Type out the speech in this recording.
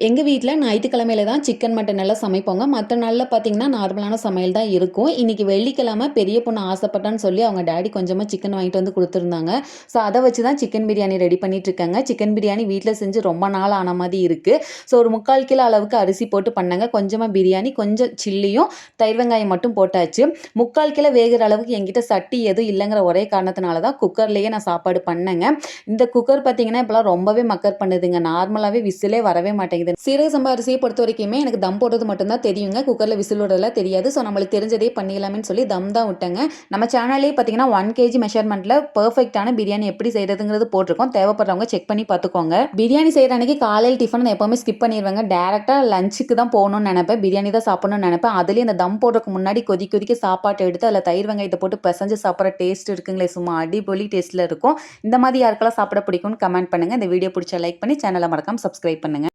எங்க வீட்ல ஞாயித்துக்கிழமையில தான் சிக்கன், மட்டன் எல்லாம் சமைப்போங்க. மத்த நாள்ல பார்த்தீங்கன்னா, நார்மலான சமையல் தான் இருக்கும். இன்னைக்கு வெள்ளிக்கிழமை பெரிய பொண்ணு ஆசைப்பட்டான்னு சொல்லி அவங்க டாடி கொஞ்சமா சிக்கன் வாங்கிட்டு வந்து குடுத்துருந்தாங்க. ஸோ அத வச்சு தான் சிக்கன் பிரியாணி ரெடி பண்ணிட்டுருக்கேங்க. சிக்கன் பிரியாணி வீட்ல செஞ்சு ரொம்ப நாள் ஆன மாரி இருக்கு. ஸோ ஒரு 3/4 கிலோ அளவுக்கு அரிசி போட்டு பண்ணேங்க. கொஞ்சமா பிரியாணி, கொஞ்சம் சில்லியும், தயிர் வெங்காயம் மட்டும் போட்டாச்சு. 3/4 கிலோ வேகுற அளவுக்கு என்கிட்ட சட்டி எதுவும் இல்லங்கிற ஒரே காரணத்தினால தான் குக்கர்லயே நான் சாப்பாடு பண்ணேங்க. இந்த குக்கர் பார்த்தீங்கன்னா, இப்பலாம் ரொம்பவே மக்கர் பண்ணுதுங்க. நார்மலாவே விசிலே வரவே மாட்டேங்குது. சீரக சம்பா அரிசியை பொறுத்த வரைக்குமே எனக்கு தம் போடுறது மட்டும் தான் தெரியுங்க. குக்கர்ல விசில் விடுறதுலாம் தெரியாது. ஸோ நம்மளுக்கு தெரிஞ்சதே பண்ணிடலாமேன்னு சொல்லி தம் தான் விட்டேங்க. நம்ம சேனல்லேயே பார்த்தீங்கன்னா 1 கேஜி மெஷர்மெண்ட்ல பெர்ஃபெக்ட்டான பிரியாணி எப்படி செய்யறதுங்கிறது போட்டிருக்கோம். தேவைப்படுறவங்க செக் பண்ணி பார்த்துக்கோங்க. பிரியாணி செய்யற அன்னைக்கு காலையில் டிஃபன் நான் எப்பவுமே ஸ்கிப் பண்ணிடுவேங்க. டேரக்டா லஞ்சுக்கு தான் போகணும்னு நினைப்பேன். பிரியாணி தான் சாப்பிடணும்னு நினைப்பேன். அதுலேயும் இந்த தம் போடுறதுக்கு முன்னாடி கொதிக்க சாப்பாட்டை எடுத்து அதில் தயிர் வெங்காயத்தை போட்டு பிசைஞ்சு சாப்பிட்ற டேஸ்ட் இருக்குங்களே, சும்மா அடிபொலி டேஸ்ட்ல இருக்கும். இந்த மாதிரி யாருக்கெல்லாம் சாப்பிட பிடிக்கும்னு கமெண்ட் பண்ணுங்க. இந்த வீடியோ பிடிச்சா லைக் பண்ணி சேனலை மறக்காம சப்ஸ்கிரைப் பண்ணுங்க.